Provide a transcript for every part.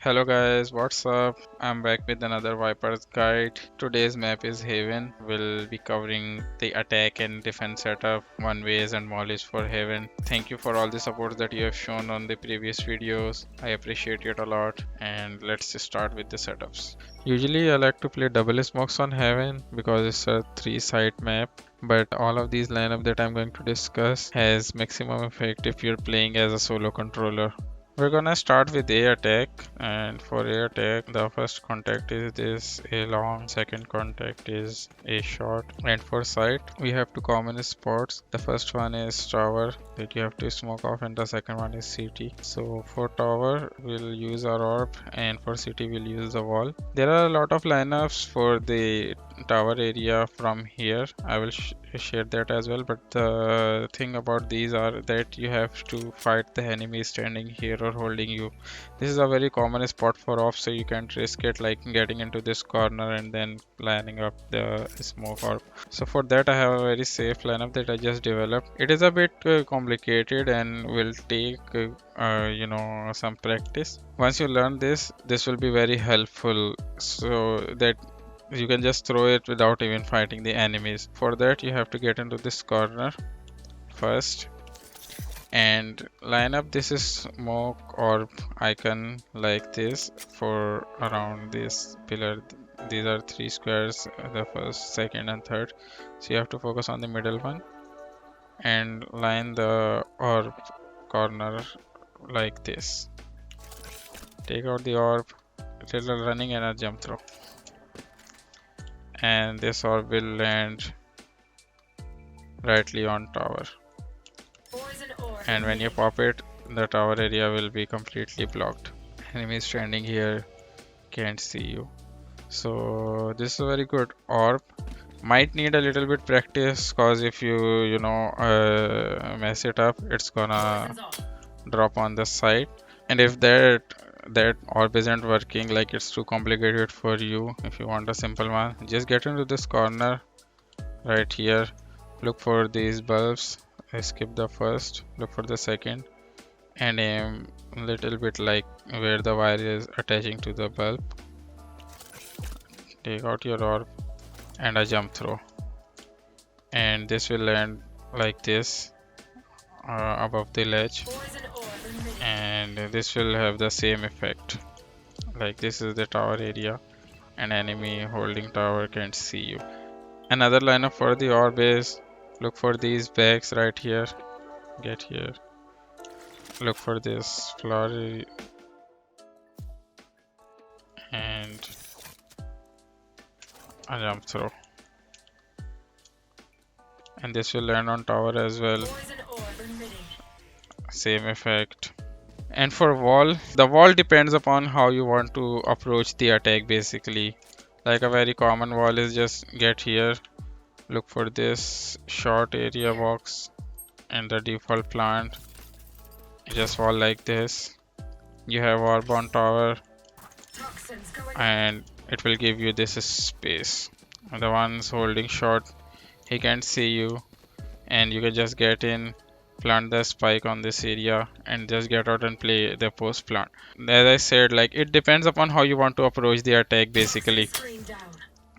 Hello guys, what's up? I'm back with another Viper's guide. Today's map is Haven. We'll be covering the attack and defense setup, one ways and mollies for Haven. Thank you for all the support that you have shown on the previous videos. I appreciate it a lot, and let's just start with the setups. Usually I like to play double smokes on Haven because it's a 3-side map, but all of these lineup that I'm going to discuss has maximum effect if you're playing as a solo controller. We're gonna start with A attack, and for A attack the first contact is this A long, second contact is A short, and for site we have two common spots. The first one is tower that you have to smoke off, and the second one is CT. So for tower we'll use our orb, and for CT we'll use the wall. There are a lot of lineups for the tower area from here. I will share that as well, but the thing about these are that you have to fight the enemy standing here or holding you. This is a very common spot for off, so you can't risk it like getting into this corner and then lining up the smoke orb. So for that I have a very safe lineup that I just developed. It is a bit complicated and will take some practice. Once you learn this will be very helpful, so that you can just throw it without even fighting the enemies. For that you have to get into this corner first and line up this smoke orb icon like this for around this pillar. These are 3 squares, the first, second and third, so you have to focus on the middle one and line the orb corner like this. Take out the orb, little running and a jump throw, and this orb will land rightly on tower, and when you pop it the tower area will be completely blocked. Enemy standing here can't see you. So this is a very good orb. Might need a little bit practice, cause if you mess it up, it's gonna drop on the side, and if that orb isn't working, like it's too complicated for you, if you want a simple one, just get into this corner right here, look for these bulbs, skip the first, look for the second, and aim a little bit like where the wire is attaching to the bulb. Take out your orb and a jump throw, and this will land like this above the ledge, and this will have the same effect. Like this is the tower area, and enemy holding tower can't see you. Another lineup for the orb is look for these bags right here, get here, look for this flower and a jump throw, and this will land on tower as well, same effect. And for wall, the wall depends upon how you want to approach the attack basically. Like a very common wall is just get here, look for this short area box and the default plant, just wall like this. You have orb on tower and it will give you this space. The ones holding short, he can't see you, and you can just get in, plant the spike on this area and just get out and play the post plant. As I said, like it depends upon how you want to approach the attack basically.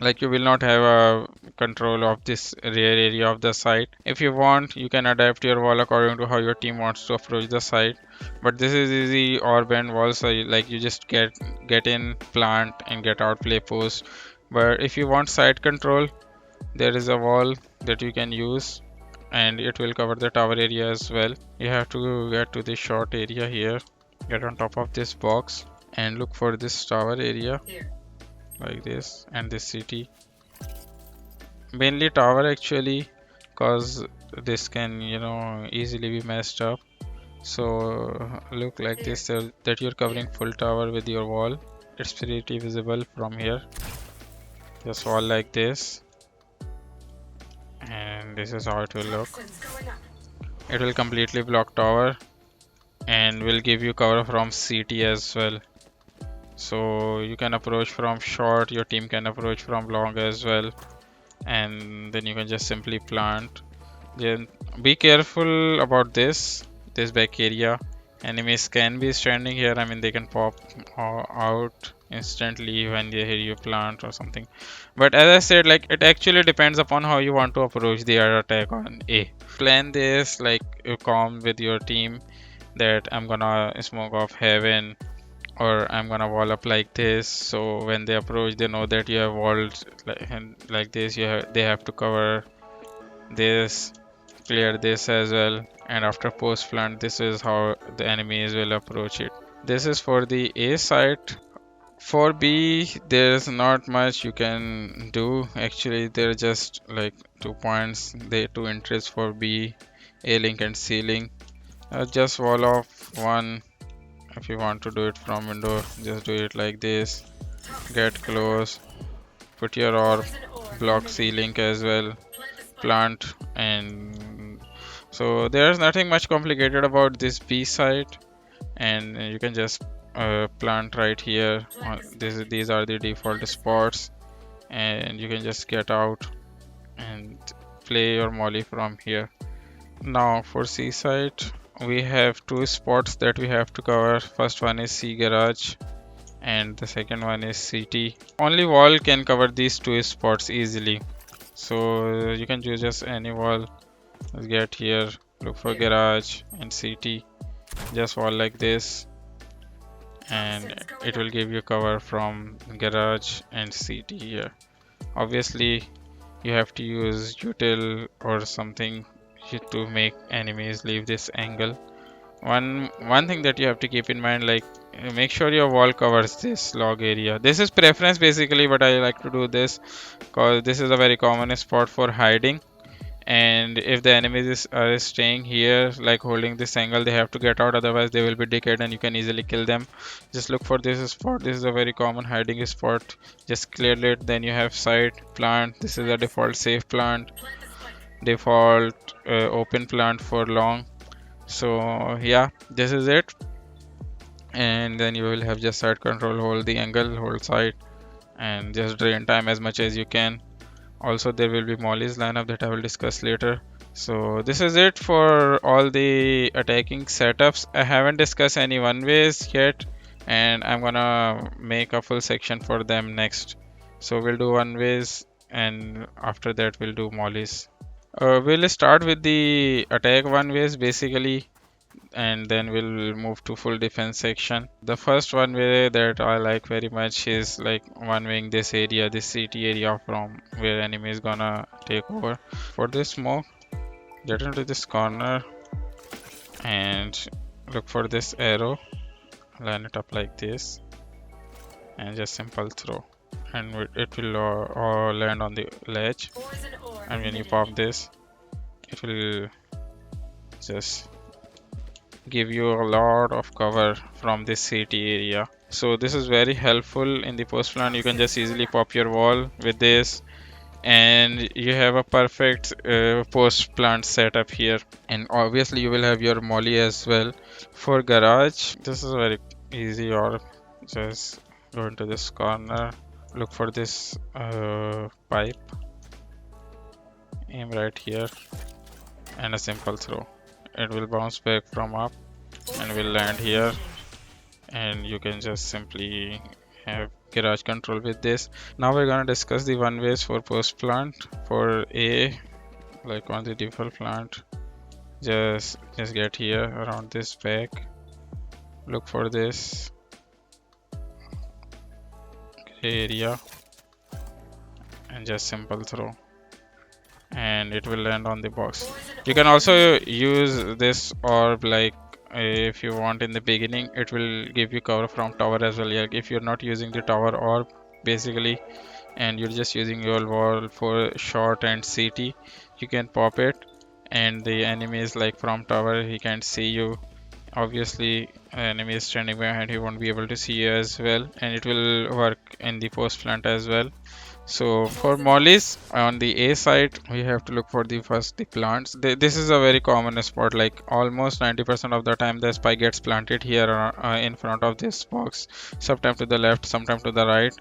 Like you will not have a control of this rear area of the site. If you want, you can adapt your wall according to how your team wants to approach the site, but this is easy orb and wall, so like you just get in, plant and get out, play post. But if you want site control, there is a wall that you can use and it will cover the tower area as well. You have to get to this short area here, get on top of this box and look for this tower area like this, and this city, mainly tower actually, cause this can easily be messed up. So look like this, that you're covering full tower with your wall. It's pretty visible from here, just wall like this, and this is how it will look. It will completely block tower and will give you cover from CT as well. So you can approach from short, your team can approach from long as well, and then you can just simply plant. Then be careful about this back area. Enemies can be standing here. I mean, they can pop out instantly when they hear you plant or something. But as I said, like it actually depends upon how you want to approach the air attack on A. Plan this like you calm with your team that I'm gonna smoke off heaven or I'm gonna wall up like this. So when they approach, they know that you have walled like this. They have to cover this, clear this as well, and after post plant this is how the enemies will approach it. This is for the A site. For B there's not much you can do. Actually there are just like 2 points, the two entries for B, A link and C link. Just wall off one. If you want to do it from window, just do it like this. Get close, put your orb, block C link as well, plant, and so there's nothing much complicated about this B site, and you can just plant right here. These are the default spots, and you can just get out and play your molly from here. Now for C site, we have two spots that we have to cover. First one is C garage, and the second one is CT. Only wall can cover these two spots easily, so you can choose just any wall. Let's get here, look for garage and CT, just wall like this, and it will give you cover from garage and CT here. Obviously you have to use util or something to make enemies leave this angle. One thing that you have to keep in mind, like make sure your wall covers this log area. This is preference basically, but I like to do this because this is a very common spot for hiding, and if the enemies are staying here like holding this angle, they have to get out, otherwise they will be decayed and you can easily kill them. Just look for this spot. This is a very common hiding spot. Just clear it. Then you have site plant. This is a default safe plant, default open plant for long. So yeah, this is it. And then you will have just side control, hold the angle, hold side, and just drain time as much as you can. Also there will be molly's lineup that I will discuss later. So this is it for all the attacking setups. I haven't discussed any one ways yet, and I'm gonna make a full section for them next. So we'll do one ways, and after that we'll do mollies. We'll start with the attack one ways basically, and then we'll move to full defense section. The first one way that I like very much is like one wing this area, this city area from where enemy is gonna take over. For this smoke, get into this corner and look for this arrow, line it up like this, and just simple throw, and it will land on the ledge. And when you pop this, it will just give you a lot of cover from this city area. So this is very helpful in the post plant. You can just easily pop your wall with this, and you have a perfect post plant setup here. And obviously you will have your molly as well. For garage, this is very easy. Or just go into this corner, look for this pipe, aim right here, and a simple throw. It will bounce back from up and will land here, and you can just simply have garage control with this. Now we're gonna discuss the one ways for post plant. For A, like on the default plant, just get here around this back, look for this gray area, and just simple throw, and it will land on the box. You can also use this orb, like if you want in the beginning, it will give you cover from tower as well. Like if you're not using the tower orb basically, and you're just using your wall for short and CT, you can pop it, and the enemy is like from tower, he can't see you. Obviously enemy is standing behind, he won't be able to see you as well, and it will work in the post plant as well. So for mollies on the A side, we have to look for the plants. This is a very common spot. Like almost 90% of the time the spy gets planted here in front of this box, sometimes to the left, sometimes to the right.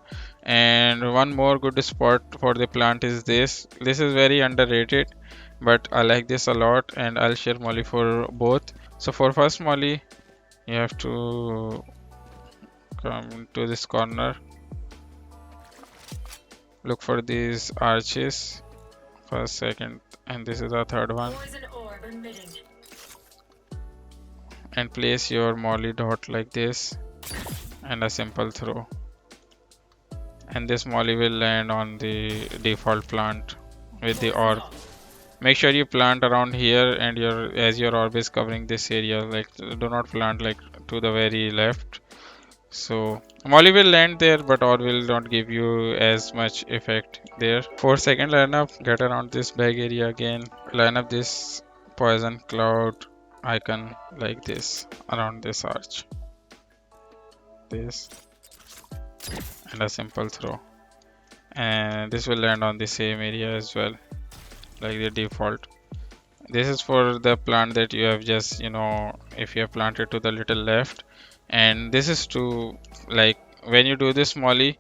And one more good spot for the plant is this. This is very underrated, but I like this a lot, and I'll share molly for both. So for first molly, You have to come to this corner, look for these arches, first, second, and this is the third one, and place your molly dot like this and a simple throw, and this molly will land on the default plant with the orb. Make sure you plant around here, and as your orb is covering this area, like do not plant like to the very left. So molly will land there, but orb will not give you as much effect there. 4 second line up, get around this bag area again, line up this poison cloud icon like this around this arch, this, and a simple throw, and this will land on the same area as well, like the default. This is for the plant that you have just, if you have planted to the little left, and this is to, like, when you do this molly,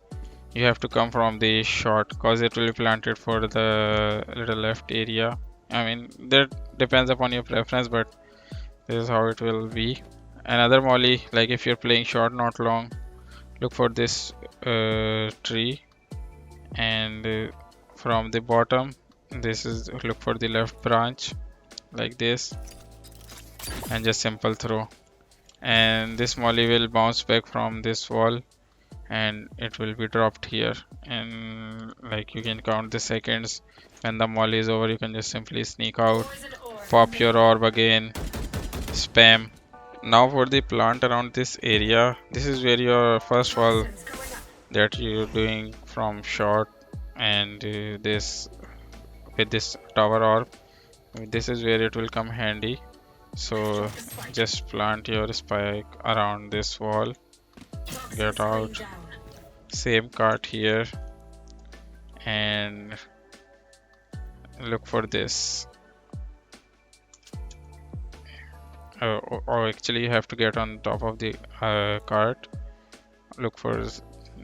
you have to come from the short because it will be planted for the little left area. I mean, that depends upon your preference, but this is how it will be. Another molly, like if you're playing short, not long, look for this tree, and from the bottom, this is look for the left branch like this, and just simple throw, and this molly will bounce back from this wall and it will be dropped here, and like you can count the seconds. When the molly is over, you can just simply sneak out, pop your orb again, spam. Now for the plant around this area, this is where your first wall that you're doing from short, and this with this tower orb, this is where it will come handy. So just plant your spike around this wall, get out, same cart here, and look for this. Or actually you have to get on top of the cart, look for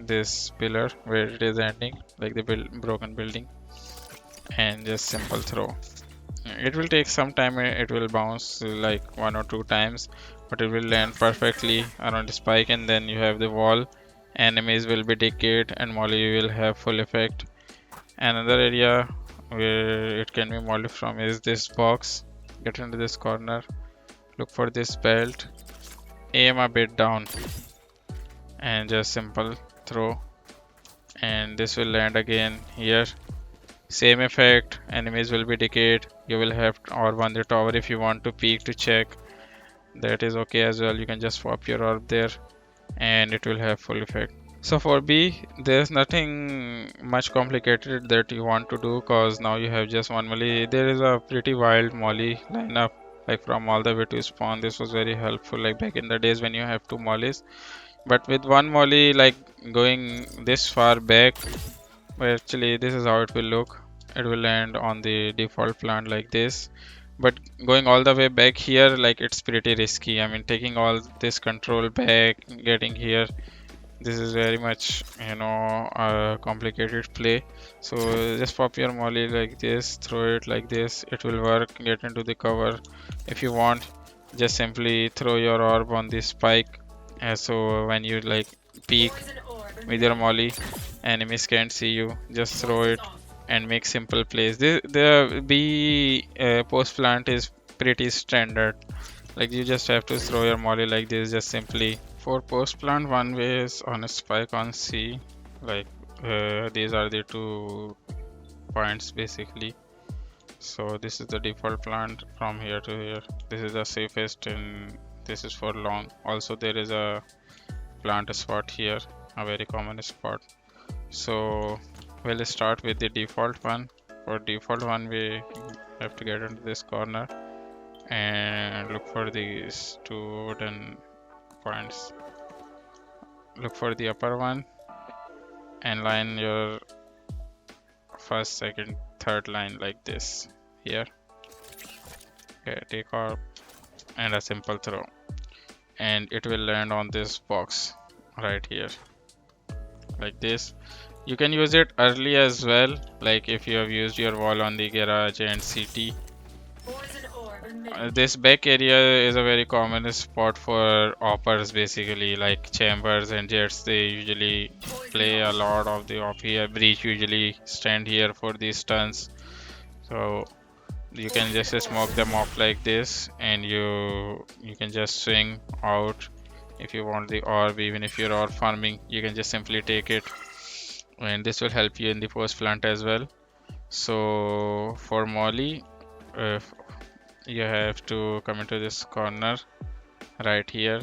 this pillar where it is ending, like the broken building, and just simple throw. It will take some time, it will bounce like 1 or 2 times, but it will land perfectly around the spike, and then you have the wall, enemies will be decayed, and molly will have full effect. Another area where it can be molly from is this box. Get into this corner, look for this belt, aim a bit down, and just simple throw, and this will land again here. Same effect, enemies will be decayed. You will have orb on the tower. If you want to peek to check, that is okay as well. You can just swap your orb there and it will have full effect. So for B, there's nothing much complicated that you want to do, because now you have just one molly. There is a pretty wild molly lineup, like from all the way to spawn. This was very helpful, like back in the days when you have two mollies. But with one molly, like going this far back, but actually this is how it will look. It will land on the default plant like this, but going all the way back here, like it's pretty risky. I mean, taking all this control back, getting here, this is very much, a complicated play. So just pop your molly like this, throw it like this, it will work. Get into the cover. If you want, just simply throw your orb on this spike, so when you like peek with your molly, enemies can't see you. Just throw it and make simple plays. The B post plant is pretty standard, like you just have to throw your molly like this, just simply. For post plant, one way is on a spike on C, like these are the 2 points basically. So this is the default plant from here to here. This is the safest, and this is for long. Also there is a plant spot here, a very common spot. So we'll start with the default one. For default one, we have to get into this corner and look for these 2 wooden points. Look for the upper one and line your first, second, third line like this here. Okay, take off and a simple throw, and it will land on this box right here like this. You can use it early as well, like if you have used your wall on the garage and CT. This back area is a very common spot for oppers, basically like chambers and jets. They usually play a lot of the op here. Breach usually stand here for these stunts. So you can just smoke them off like this, and you can just swing out. If you want the orb, even if you're orb farming, you can just simply take it, and this will help you in the post plant as well. So for Molly, uh, you have to come into this corner right here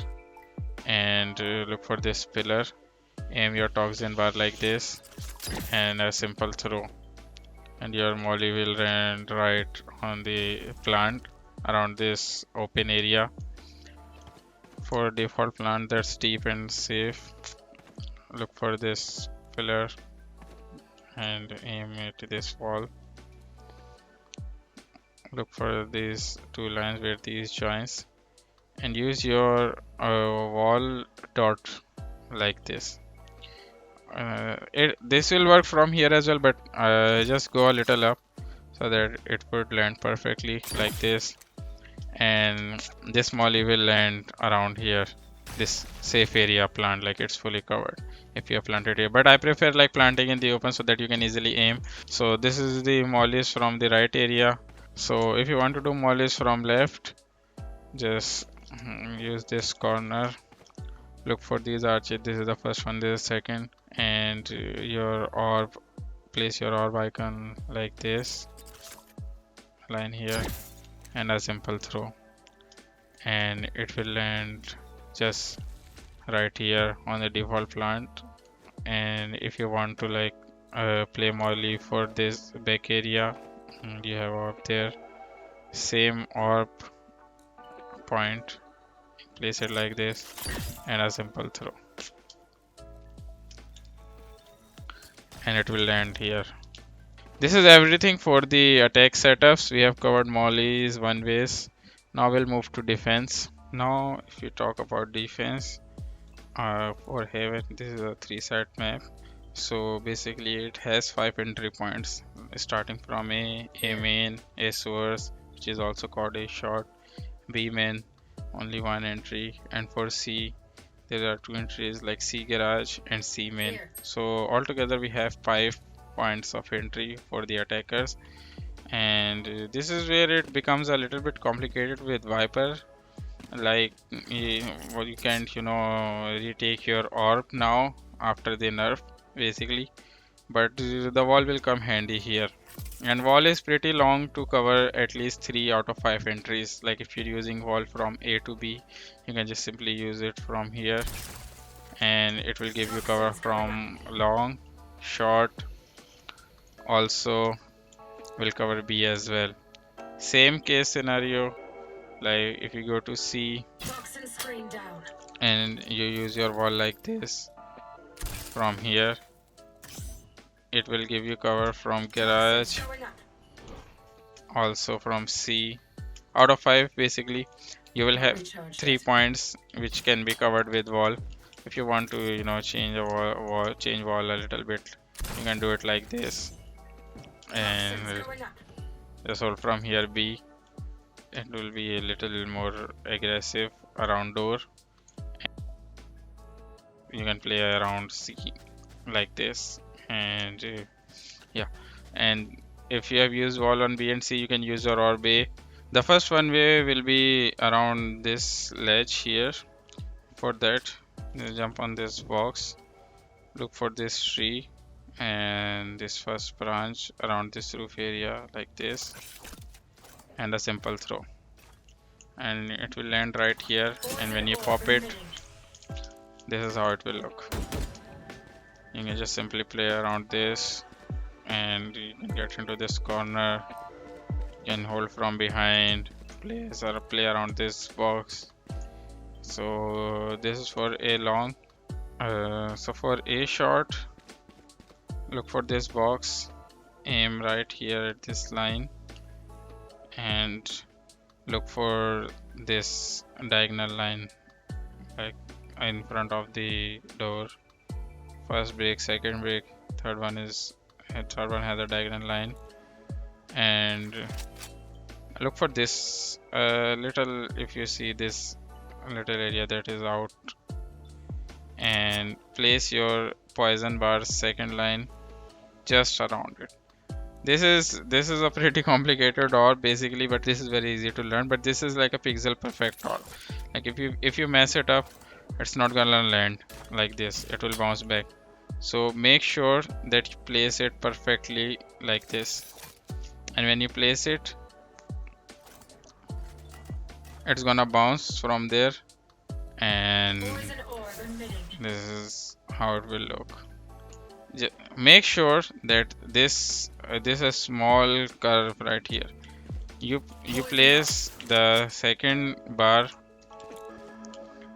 and look for this pillar. Aim your toxin bar like this and a simple throw, and your Molly will land right on the plant around this open area. For default plant that's deep and safe, look for this pillar and aim it to this wall. Look for these two lines where these joins, and use your wall dot like this. This will work from here as well, but just go a little up so that it would land perfectly like this, and this molly will land around here, this safe area plant, like it's fully covered if you have planted here. But I prefer like planting in the open so that you can easily aim. So this is the mollies from the right area. So if you want to do mollies from left, just use this corner. Look for these arches. This is the first one, this is second, and your orb, place your orb icon like this, line here, and a simple throw, and it will land just right here on the default plant. And if you want to like play molly for this back area, you have orb there, same orb point, place it like this, and a simple throw, and it will land here. This is everything for the attack setups. We have covered mollies, one ways. Now we'll move to defense. Now if you talk about defense for Haven, this is a 3-side map. So basically it has 5 entry points, starting from A main, A source, which is also called A short, B main, only one entry, and for C there are 2 entries like C garage and C main. So altogether we have 5 points of entry for the attackers, and this is where it becomes a little bit complicated with Viper. Like well, you can't retake your orb now after the nerf basically, but the wall will come handy here. And wall is pretty long to cover at least 3 out of 5 entries. Like if you're using wall from A to B, you can just simply use it from here, and it will give you cover from long, short, also will cover B as well. Same case scenario, like if you go to C and you use your wall like this from here, it will give you cover from garage, also from C. Out of 5 basically you will have 3 points which can be covered with wall. If you want to change wall a little bit, you can do it like this, and just hold from here B. It will be a little more aggressive around door. You can play around C like this, and yeah. And if you have used wall on B and C, you can use your orb A. The first one way will be around this ledge here. For that, you jump on this box, look for this tree and this first branch around this roof area like this, and a simple throw, and it will land right here. And when you pop it, this is how it will look. You can just simply play around this, and you can get into this corner. You can hold from behind, play around this box. So this is for A long. So for A short, look for this box, aim right here at this line, and look for this diagonal line like in front of the door. First break, second break, third one has a diagonal line, and Look for this little, if you see this little area that is out, and place your poison bar second line just around it. This is a pretty complicated or basically, but this is very easy to learn. But this is like a pixel perfect or, like if you mess it up, it's not gonna land like this, it will bounce back. So make sure that you place it perfectly like this, and when you place it, it's gonna bounce from there, and this is how it will look. Make sure that this is small curve right here. You place the second bar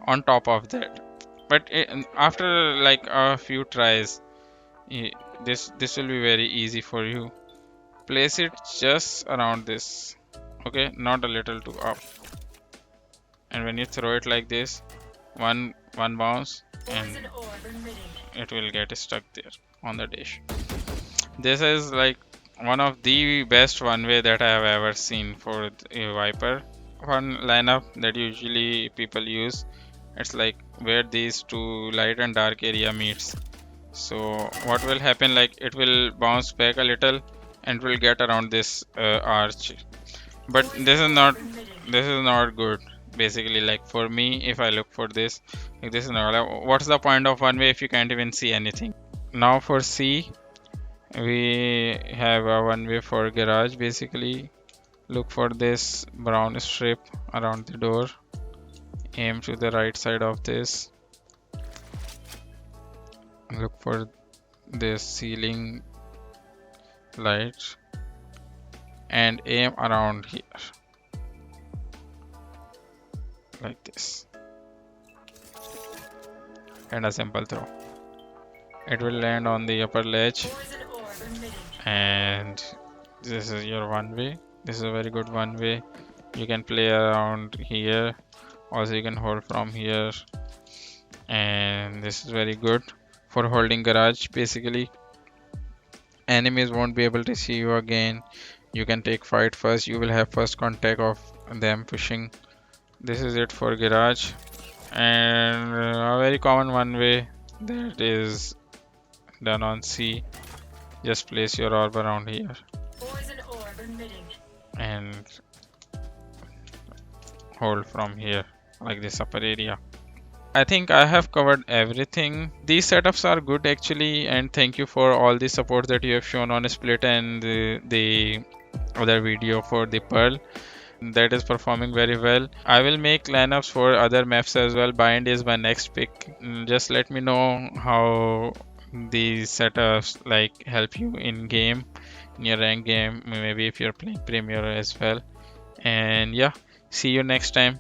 on top of that, but after like a few tries, this will be very easy for you. Place it just around this, okay, not a little too up, and when you throw it like this, one bounce and it will get stuck there on the dish. This is like one of the best one way that I have ever seen for a Viper. One lineup that usually people use, it's like where these two light and dark area meets. So what will happen, like it will bounce back a little and will get around this arch. But this is not good. Basically, like for me, if I look for this, like this is not, like, what's the point of one way if you can't even see anything? Now for C, we have a one way for garage. Basically, look for this brown strip around the door, aim to the right side of this, look for this ceiling light and aim around here like this, and a simple throw. It will land on the upper ledge, and this is your one way. This is a very good one way. You can play around here, also you can hold from here, and this is very good for holding garage. Basically, enemies won't be able to see you again. You can take fight first, you will have first contact of them pushing. This is it for garage, and a very common one way that is done on C. Just place your orb around here and hold from here like this upper area. I think I have covered everything. These setups are good actually, and thank you for all the support that you have shown on Split and the other video for the Pearl. That is performing very well. I will make lineups for other maps as well. Bind is my next pick. Just let me know how these setups like help you in game, in your rank game, maybe if you're playing Premier as well. And yeah, see you next time.